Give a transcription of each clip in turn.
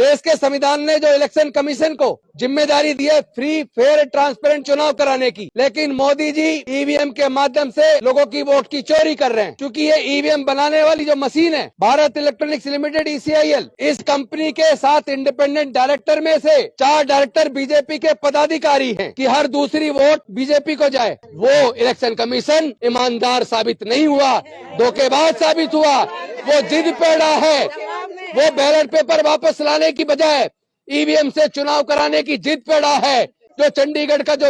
देश के संविधान ने जो इलेक्शन कमीशन को जिम्मेदारी दी है फ्री फेयर ट्रांसपेरेंट चुनाव कराने की, लेकिन मोदी जी ईवीएम के माध्यम से लोगों की वोट की चोरी कर रहे हैं। क्योंकि ये ईवीएम बनाने वाली जो मशीन है भारत इलेक्ट्रॉनिक्स लिमिटेड ECIL, इस कंपनी के 7 इंडिपेंडेंट डायरेक्टर में से 4 डायरेक्टर बीजेपी के पदाधिकारी हैं कि हर दूसरी वोट बीजेपी को जाए। वो इलेक्शन कमीशन ईमानदार साबित नहीं हुआ, धोखेबाज साबित हुआ। वो जिद पे अड़ा है, वो बैलेट पेपर वापस लाने की बजाय ईवीएम से चुनाव कराने की जिद पे अड़ा है। जो चंडीगढ़ का जो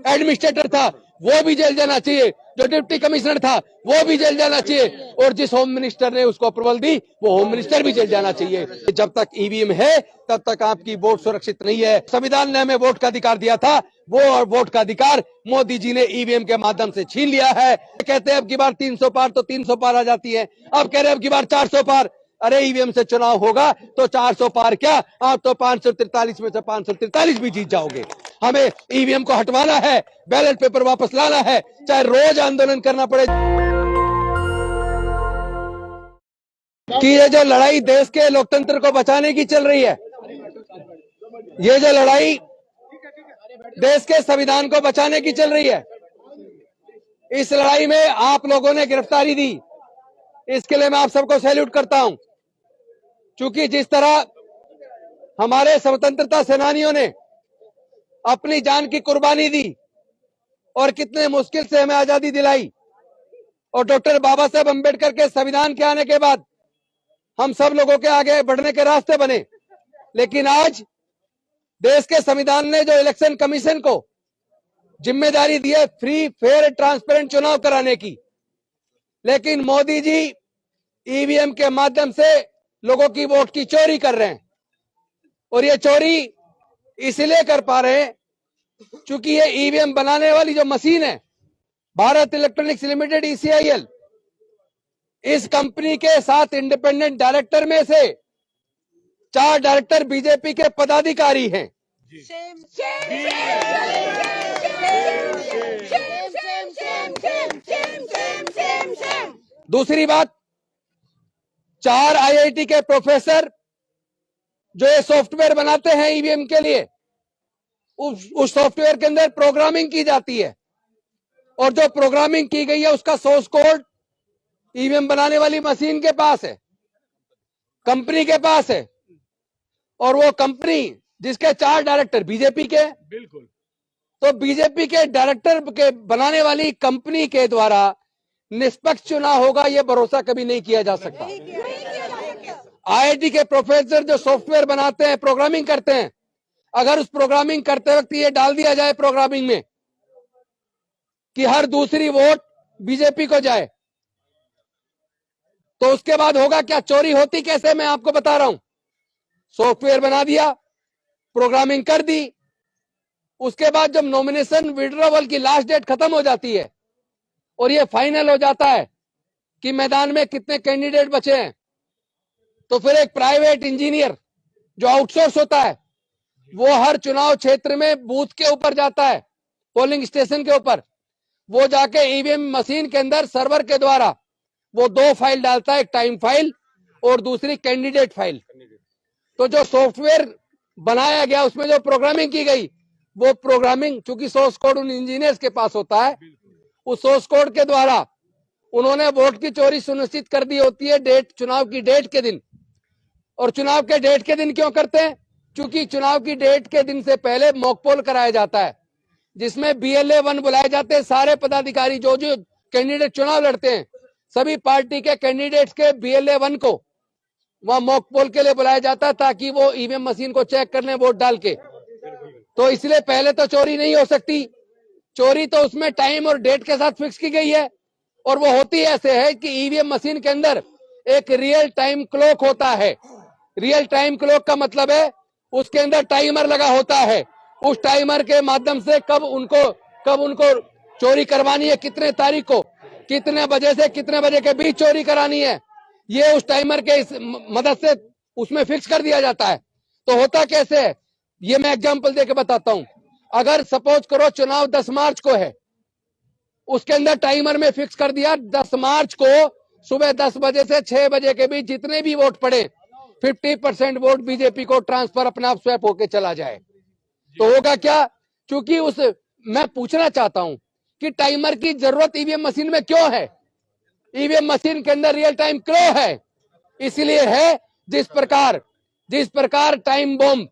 एडमिनिस्ट्रेटर था वो भी जेल जाना चाहिए, जो डिप्टी कमिश्नर था वो भी जेल जाना चाहिए, और जिस होम मिनिस्टर ने उसको अप्रूवल दी वो होम मिनिस्टर भी जेल जाना चाहिए। जब तक ईवीएम है तब तक आपकी वोट सुरक्षित नहीं है। संविधान ने हमें वोट का अधिकार दिया था, वो और वोट का अधिकार मोदी जी ने ईवीएम के माध्यम से छीन लिया है। कहते हैं अब की बार 300 पार तो 300 पार आ जाती है, अब कह रहे हैं अब की बार 400 पार। अरे ईवीएम से चुनाव होगा तो 400 पार क्या, आप तो 543 में से 543 भी जीत जाओगे। हमें ईवीएम को हटवाना है, बैलेट पेपर वापस लाना है, चाहे रोज आंदोलन करना पड़े। कि ये जो लड़ाई देश के लोकतंत्र को बचाने की चल रही है, ये जो लड़ाई देश के संविधान को बचाने की चल रही है, इस लड़ाई में आप लोगों ने गिरफ्तारी दी, इसके लिए मैं आप सबको सैल्यूट करता हूं। क्योंकि जिस तरह हमारे स्वतंत्रता सेनानियों ने अपनी जान की कुर्बानी दी और कितने मुश्किल से हमें आजादी दिलाई, और डॉक्टर बाबा साहेब अम्बेडकर के संविधान के आने के बाद हम सब लोगों के आगे बढ़ने के रास्ते बने। लेकिन आज देश के संविधान ने जो इलेक्शन कमीशन को जिम्मेदारी दी है फ्री फेयर ट्रांसपेरेंट चुनाव कराने की, लेकिन मोदी जी ईवीएम के माध्यम से लोगों की वोट की चोरी कर रहे हैं। और ये चोरी इसलिए कर पा रहे हैं क्योंकि ये ईवीएम बनाने वाली जो मशीन है भारत इलेक्ट्रॉनिक्स लिमिटेड ECIL, इस कंपनी के 7 इंडिपेंडेंट डायरेक्टर में से 4 डायरेक्टर बीजेपी के पदाधिकारी हैं। दूसरी बात, 4 IIT के प्रोफेसर जो ये सॉफ्टवेयर बनाते हैं ईवीएम के लिए, उस सॉफ्टवेयर के अंदर प्रोग्रामिंग की जाती है, और जो प्रोग्रामिंग की गई है उसका सोर्स कोड ईवीएम बनाने वाली मशीन के पास है, कंपनी के पास है। और वो कंपनी जिसके 4 डायरेक्टर बीजेपी के, बिल्कुल, तो बीजेपी के डायरेक्टर के बनाने वाली कंपनी के द्वारा निष्पक्ष चुनाव होगा ये भरोसा कभी नहीं किया जा सकता। IIT के प्रोफेसर जो सॉफ्टवेयर बनाते हैं, प्रोग्रामिंग करते हैं, अगर उस प्रोग्रामिंग करते वक्त ये डाल दिया जाए प्रोग्रामिंग में कि हर दूसरी वोट बीजेपी को जाए, तो उसके बाद होगा क्या, चोरी होती कैसे, मैं आपको बता रहा हूं। सॉफ्टवेयर बना दिया, प्रोग्रामिंग कर दी, उसके बाद जब नॉमिनेशन विड्रॉवल की लास्ट डेट खत्म हो जाती है और ये फाइनल हो जाता है कि मैदान में कितने कैंडिडेट बचे हैं, तो फिर एक प्राइवेट इंजीनियर जो आउटसोर्स होता है वो हर चुनाव क्षेत्र में बूथ के ऊपर जाता है, पोलिंग स्टेशन के ऊपर, वो जाके ईवीएम मशीन के अंदर सर्वर के द्वारा वो 2 फाइल डालता है, एक टाइम फाइल और दूसरी कैंडिडेट फाइल। तो जो सॉफ्टवेयर बनाया गया उसमें जो प्रोग्रामिंग की गई, वो प्रोग्रामिंग चूंकि सोर्स कोड उन इंजीनियर्स के पास होता है, उस सोर्स कोड के द्वारा उन्होंने वोट की चोरी सुनिश्चित कर दी होती है डेट, चुनाव की डेट के दिन। और चुनाव के डेट के दिन क्यों करते हैं, क्योंकि चुनाव की डेट के दिन से पहले मॉक पोल कराया जाता है, जिसमें BLA 1 बुलाए जाते हैं। सारे पदाधिकारी जो जो कैंडिडेट चुनाव लड़ते हैं, सभी पार्टी के कैंडिडेट्स के BLA 1 को वहां मॉक पोल के लिए बुलाया जाता है ताकि वो ईवीएम मशीन को चेक कर लें वोट डाल के। तो इसलिए पहले तो चोरी नहीं हो सकती, चोरी तो उसमें टाइम और डेट के साथ फिक्स की गई है। और वो होती ऐसे है कि ईवीएम मशीन के अंदर एक रियल टाइम क्लॉक होता है। रियल टाइम क्लॉक का मतलब है उसके अंदर टाइमर लगा होता है, उस टाइमर के माध्यम से कब उनको चोरी करवानी है, कितने तारीख को, कितने बजे से कितने बजे के बीच चोरी करानी है, ये उस टाइमर के मदद से उसमें फिक्स कर दिया जाता है। तो होता कैसे है, ये मैं एग्जांपल देके बताता हूं। अगर सपोज करो चुनाव 10 मार्च को है, उसके अंदर टाइमर में फिक्स कर दिया 10 मार्च को सुबह 10 बजे से 6 बजे के बीच जितने भी वोट पड़े, 50% वोट बीजेपी को ट्रांसफर अपने आप स्वैप होके चला जाए, तो होगा क्या? क्योंकि मैं पूछना चाहता हूं कि टाइमर की जरूरत ईवीएम मशीन में क्यों है? ईवीएम मशीन के अंदर रियल टाइम क्यों है? इसलिए है जिस प्रकार टाइम बम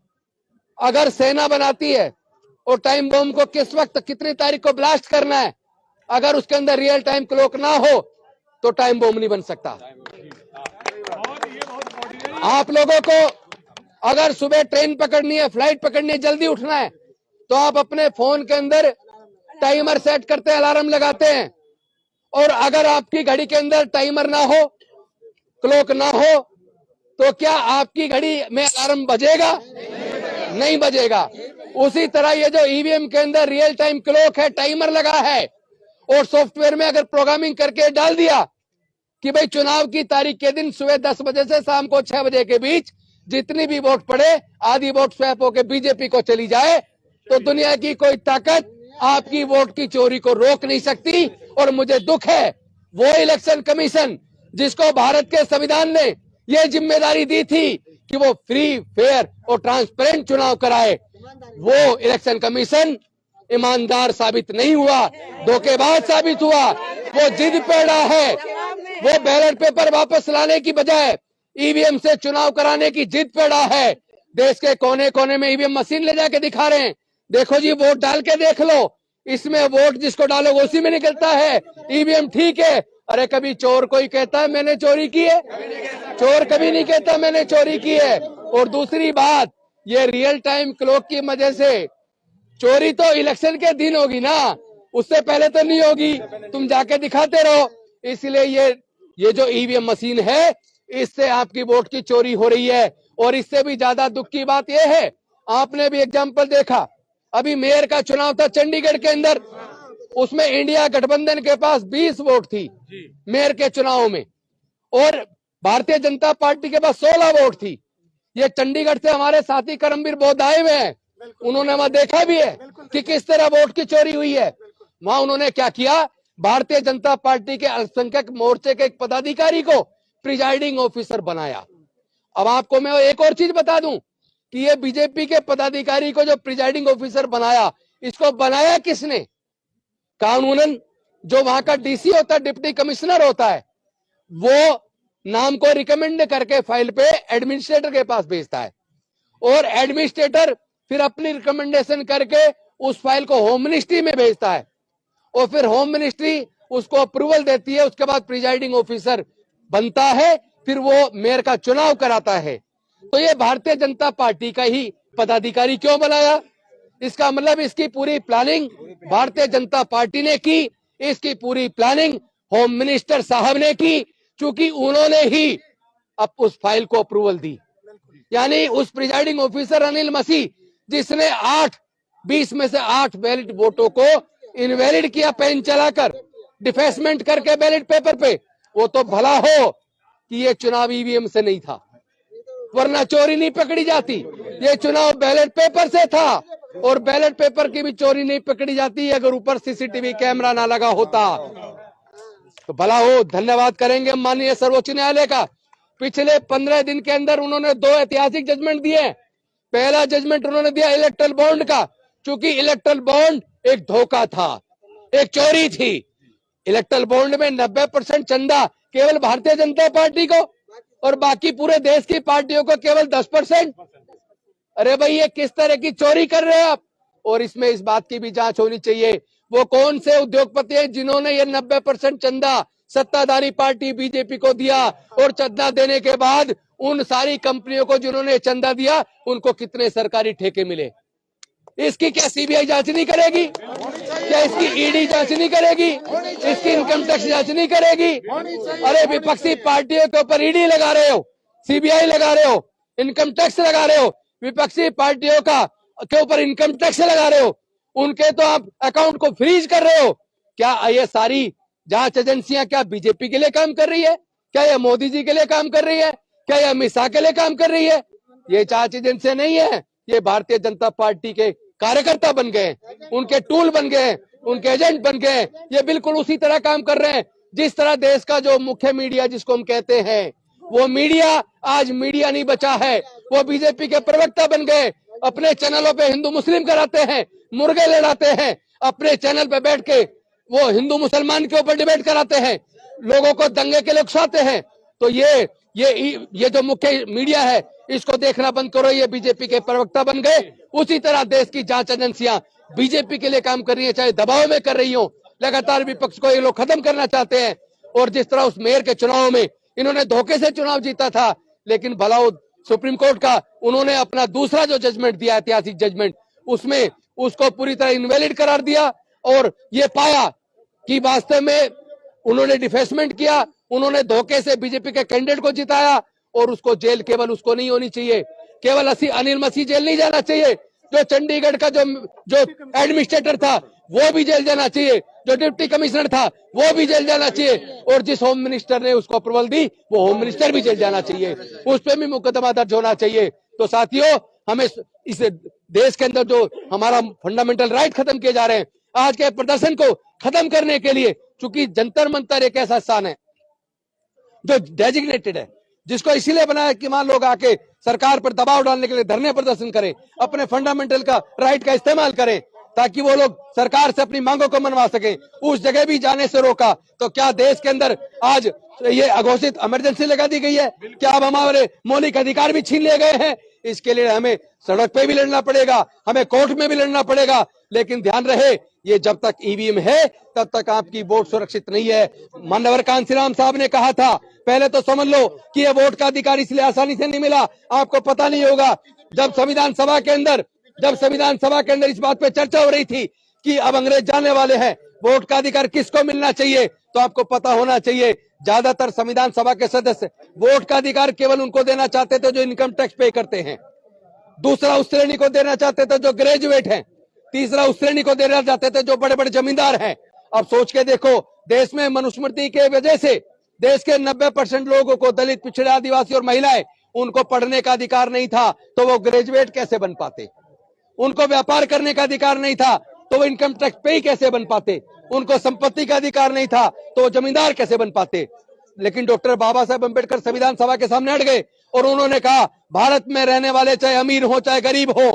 अगर सेना बनाती है और टाइम बम को किस वक्त कितनी तारीख को ब्लास्ट करना है, अगर उसके अंदर रियल टाइम क्लॉक ना हो तो टाइम बम नहीं बन सकता। आप लोगों को अगर सुबह ट्रेन पकड़नी है, फ्लाइट पकड़नी है, जल्दी उठना है, तो आप अपने फोन के अंदर टाइमर सेट करते हैं, अलार्म लगाते हैं, और अगर आपकी घड़ी के अंदर टाइमर ना हो, क्लॉक ना हो, तो क्या आपकी घड़ी में अलार्म बजेगा? नहीं बजेगा। उसी तरह ये जो ईवीएम के अंदर रियल टाइम क्लॉक है, टाइमर लगा है, और सॉफ्टवेयर में अगर प्रोग्रामिंग करके डाल दिया कि भाई चुनाव की तारीख के दिन सुबह 10 बजे से शाम को 6 बजे के बीच जितनी भी वोट पड़े, आधी वोट स्वैप होकर बीजेपी को चली जाए, तो दुनिया की कोई ताकत आपकी वोट की चोरी को रोक नहीं सकती। और मुझे दुख है, वो इलेक्शन कमीशन जिसको भारत के संविधान ने ये जिम्मेदारी दी थी कि वो फ्री, फेयर और ट्रांसपेरेंट चुनाव कराए, वो इलेक्शन कमीशन ईमानदार साबित नहीं हुआ, धोखेबाज साबित हुआ। वो जिद पे अड़ा है, वो बैलेट पेपर वापस लाने की बजाय ईवीएम से चुनाव कराने की जिद पे अड़ा है। देश के कोने कोने में ईवीएम मशीन ले जाके दिखा रहे हैं, देखो जी वोट डाल के देख लो, इसमें वोट जिसको डालोगे उसी में निकलता है, ईवीएम ठीक है। अरे कभी चोर कोई कहता है मैंने चोरी की है? चोर कभी नहीं कहता मैंने चोरी की है। और दूसरी बात, ये रियल टाइम क्लॉक की वजह से चोरी तो इलेक्शन के दिन होगी ना, उससे पहले तो नहीं होगी, तुम जाके दिखाते रहो। इसलिए ये जो ईवीएम मशीन है, इससे आपकी वोट की चोरी हो रही है। और इससे भी ज्यादा दुख की बात यह है, आपने भी एग्जाम्पल देखा, अभी मेयर का चुनाव था चंडीगढ़ के अंदर, उसमें इंडिया गठबंधन के पास 20 वोट थी मेयर के चुनाव में, और भारतीय जनता पार्टी के पास 16 वोट थी। ये चंडीगढ़ से हमारे साथी करमवीर बौद्ध आए हुए हैं, उन्होंने वहां देखा भी है कि किस तरह वोट की चोरी हुई है। वहां उन्होंने क्या किया, भारतीय जनता पार्टी के अल्पसंख्यक मोर्चे के एक पदाधिकारी को प्रिजाइडिंग ऑफिसर बनाया। अब आपको मैं एक और चीज बता दूं कि ये बीजेपी के पदाधिकारी को जो प्रिजाइडिंग ऑफिसर बनाया, इसको बनाया किसने? कानूनन जो वहां का डीसी होता है, डिप्टी कमिश्नर होता है, वो नाम को रिकमेंड करके फाइल पे एडमिनिस्ट्रेटर के पास भेजता है, और एडमिनिस्ट्रेटर फिर अपनी रिकमेंडेशन करके उस फाइल को होम मिनिस्ट्री में भेजता है, और फिर होम मिनिस्ट्री उसको अप्रूवल देती है। उसके बाद प्रिजाइडिंग ऑफिसर बनता है, फिर वो मेयर का चुनाव कराता है। तो ये भारतीय जनता पार्टी का ही पदाधिकारी क्यों बनाया? इसका मतलब इसकी पूरी प्लानिंग भारतीय जनता पार्टी ने की, इसकी पूरी प्लानिंग होम मिनिस्टर साहब ने की, क्योंकि उन्होंने ही अब उस फाइल को अप्रूवल दी। यानी उस प्रिजाइडिंग ऑफिसर अनिल मसीह जिसने 20 में से 8 बैलेट वोटों को इनवैलिड किया, पेन चलाकर डिफेसमेंट करके बैलेट पेपर पे, वो तो भला हो कि ये चुनाव ईवीएम से नहीं था, वरना चोरी नहीं पकड़ी जाती। ये चुनाव बैलेट पेपर से था, और बैलेट पेपर की भी चोरी नहीं पकड़ी जाती अगर ऊपर सीसीटीवी कैमरा ना लगा होता। तो भला हो, धन्यवाद करेंगे माननीय सर्वोच्च न्यायालय का। पिछले 15 दिन के अंदर उन्होंने 2 ऐतिहासिक जजमेंट दिए। पहला जजमेंट उन्होंने दिया इलेक्ट्रल बॉन्ड का, क्योंकि इलेक्ट्रल बॉन्ड एक धोखा था, एक चोरी थी। इलेक्ट्रल बॉन्ड में 90% चंदा केवल भारतीय जनता पार्टी को, और बाकी पूरे देश की पार्टियों को केवल 10%। अरे भाई, ये किस तरह की चोरी कर रहे हैं आप? और इसमें इस बात की भी जांच होनी चाहिए, वो कौन से उद्योगपति हैं जिन्होंने ये 90% चंदा सत्ताधारी पार्टी बीजेपी को दिया, और चंदा देने के बाद उन सारी कंपनियों को जिन्होंने चंदा दिया, उनको कितने सरकारी ठेके मिले? इसकी क्या सीबीआई जांच नहीं करेगी? क्या इसकी ईडी जांच नहीं करेगी? इसकी इनकम टैक्स जांच नहीं करेगी? अरे विपक्षी पार्टियों के ऊपर ईडी लगा रहे हो, सीबीआई लगा रहे हो, इनकम टैक्स लगा रहे हो, विपक्षी पार्टियों का के ऊपर इनकम टैक्स लगा रहे हो, उनके तो आप अकाउंट को फ्रीज कर रहे हो। क्या ये सारी जांच एजेंसियां क्या बीजेपी के लिए काम कर रही है? क्या ये मोदी जी के लिए काम कर रही है? क्या ये अमित शाह के लिए काम कर रही है? ये जांच एजेंसियां नहीं है, ये भारतीय जनता पार्टी के कार्यकर्ता बन गए, उनके टूल बन गए, उनके एजेंट बन गए। ये बिल्कुल उसी तरह काम कर रहे हैं जिस तरह देश का जो मुख्य मीडिया जिसको हम कहते हैं, वो मीडिया आज मीडिया नहीं बचा है, वो बीजेपी के प्रवक्ता बन गए। अपने चैनलों पे हिंदू मुस्लिम कराते हैं, मुर्गे लड़ाते हैं, अपने चैनल पे बैठ के वो हिंदू मुसलमान के ऊपर डिबेट कराते हैं, लोगों को दंगे के लिए उकसाते हैं। तो ये जो मुख्य मीडिया है, इसको देखना बंद करो। ये बीजेपी के प्रवक्ता बन गए। उसी तरह देश की जांच एजेंसियां बीजेपी के लिए काम कर रही है, चाहे दबाव में कर रही हो। लगातार विपक्ष को ये लोग खत्म करना चाहते हैं। और जिस तरह उस मेयर के चुनाव में इन्होंने धोखे से चुनाव जीता था, लेकिन भलाओ सुप्रीम कोर्ट का उन्होंने अपना दूसरा जो जजमेंट दिया, ऐतिहासिक जजमेंट, उसमें उसको पूरी तरह इनवैलिड करार दिया और ये पाया कि वास्तव में उन्होंने डिफेसमेंट किया, उन्होंने धोखे से बीजेपी के कैंडिडेट को जिताया। और उसको जेल केवल उसको नहीं होनी चाहिए, केवल अनिल मसीह जेल नहीं जाना चाहिए, जो चंडीगढ़ का जो एडमिनिस्ट्रेटर था वो भी जेल जाना चाहिए, जो डिप्टी कमिश्नर था वो भी जेल जाना चाहिए, और जिस होम मिनिस्टर ने उसको अप्रूवल दी वो होम मिनिस्टर भी जेल जाना चाहिए, उस पर भी मुकदमा दर्ज होना चाहिए। तो साथियों, हमें इस देश के अंदर जो हमारा फंडामेंटल राइट खत्म किए जा रहे हैं, आज के प्रदर्शन को खत्म करने के लिए, चूंकि जंतर मंतर एक ऐसा स्थान है जो डेजिग्नेटेड है, जिसको इसीलिए बनाया कि वहां लोग आके सरकार पर दबाव डालने के लिए धरने प्रदर्शन करें, अपने फंडामेंटल का राइट का इस्तेमाल करें, ताकि वो लोग सरकार से अपनी मांगों को मनवा सके। उस जगह भी जाने से रोका। तो क्या देश के अंदर आज ये अघोषित इमरजेंसी लगा दी गई है? क्या अब हमारे मौलिक अधिकार भी छीन लिए गए हैं? इसके लिए हमें सड़क पे भी लड़ना पड़ेगा, हमें कोर्ट में भी लड़ना पड़ेगा। लेकिन ध्यान रहे, ये जब तक ईवीएम है तब तक आपकी वोट सुरक्षित नहीं है। मानवर कांसीराम साहब ने कहा था, पहले तो समझ लो कि ये वोट का अधिकार इसलिए आसानी से नहीं मिला, आपको पता नहीं होगा। जब संविधान सभा के अंदर इस बात पे चर्चा हो रही थी कि अब अंग्रेज जाने वाले हैं, वोट का अधिकार किसको मिलना चाहिए, तो आपको पता होना चाहिए ज्यादातर संविधान सभा के सदस्य वोट का अधिकार केवल उनको देना चाहते थे जो इनकम टैक्स पे करते हैं, दूसरा उस श्रेणी को देना चाहते थे जो ग्रेजुएट हैं, तीसरा उस श्रेणी को देना चाहते थे जो बड़े बड़े जमींदार हैं। अब सोच के देखो, देश में मनुस्मृति के वजह से देश के 90% लोगों को, दलित, पिछड़े, आदिवासी और महिलाएं, उनको पढ़ने का अधिकार नहीं था, तो वो ग्रेजुएट कैसे बन पाते? उनको व्यापार करने का अधिकार नहीं था, तो वो इनकम टैक्स पे कैसे बन पाते? उनको संपत्ति का अधिकार नहीं था, तो वो जमींदार कैसे बन पाते? लेकिन डॉक्टर बाबा साहब अम्बेडकर संविधान सभा के सामने अड़ गए और उन्होंने कहा, भारत में रहने वाले चाहे अमीर हो चाहे गरीब हो,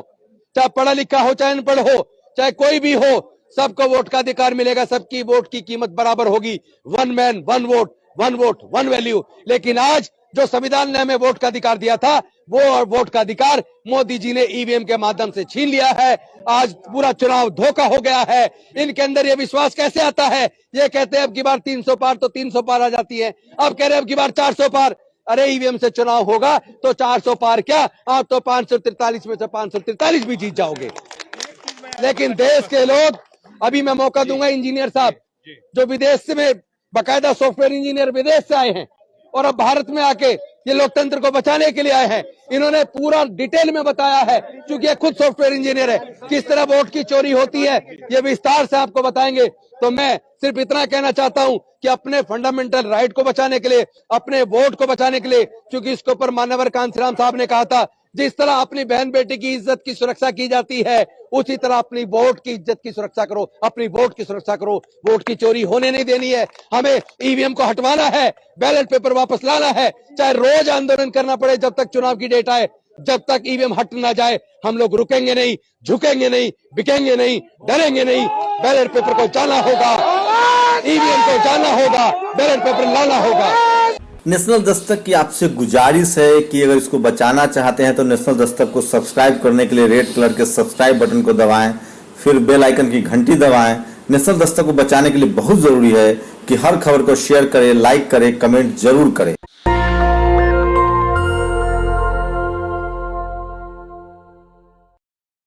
चाहे पढ़ा लिखा हो चाहे अनपढ़ हो, चाहे कोई भी हो, सबको वोट का अधिकार मिलेगा, सबकी वोट की कीमत बराबर होगी। One man one vote, one vote one value. लेकिन आज जो संविधान ने हमें वोट का अधिकार दिया था, वो वोट का अधिकार मोदी जी ने ईवीएम के माध्यम से छीन लिया है। आज पूरा चुनाव धोखा हो गया है। इनके अंदर ये विश्वास कैसे आता है? ये कहते हैं अब की बार 300 पार, तो 300 पार आ जाती है, अब कह रहे हैं अब की बार 400 पार। अरे ईवीएम से चुनाव होगा तो 400 पार क्या, आप तो 543 में से 543 भी जीत जाओगे। लेकिन देश के लोग, अभी मैं मौका दूंगा इंजीनियर साहब जो विदेश से में बाकायदा सॉफ्टवेयर इंजीनियर विदेश से आए हैं और अब भारत में आके ये लोकतंत्र को बचाने के लिए आए हैं, इन्होंने पूरा डिटेल में बताया है, क्योंकि ये खुद सॉफ्टवेयर इंजीनियर है, किस तरह वोट की चोरी होती है, ये विस्तार से आपको बताएंगे। तो मैं सिर्फ इतना कहना चाहता हूं कि अपने फंडामेंटल राइट को बचाने के लिए, अपने वोट को बचाने के लिए, क्योंकि इसके ऊपर मानवर कांसीराम साहब ने कहा था, जिस तरह अपनी बहन बेटी की इज्जत की सुरक्षा की जाती है, उसी तरह अपनी वोट की इज्जत की सुरक्षा करो, अपनी वोट की सुरक्षा करो। वोट की चोरी होने नहीं देनी है, हमें ईवीएम को हटवाना है, बैलेट पेपर वापस लाना है, चाहे रोज आंदोलन करना पड़े जब तक चुनाव की डेट आए। जब तक ईवीएम हट ना जाए हम लोग रुकेंगे नहीं, झुकेंगे नहीं, बिकेंगे नहीं, डरेंगे नहीं। बैलेट पेपर को जाना होगा, ईवीएम को जाना होगा, बैलेट पेपर लाना होगा। नेशनल दस्तक की आपसे गुजारिश है कि अगर इसको बचाना चाहते हैं तो नेशनल दस्तक को सब्सक्राइब करने के लिए रेड कलर के सब्सक्राइब बटन को दबाएं, फिर बेल आइकन की घंटी दबाएं। नेशनल दस्तक को बचाने के लिए बहुत जरूरी है कि हर खबर को शेयर करें, लाइक करें, कमेंट जरूर करें।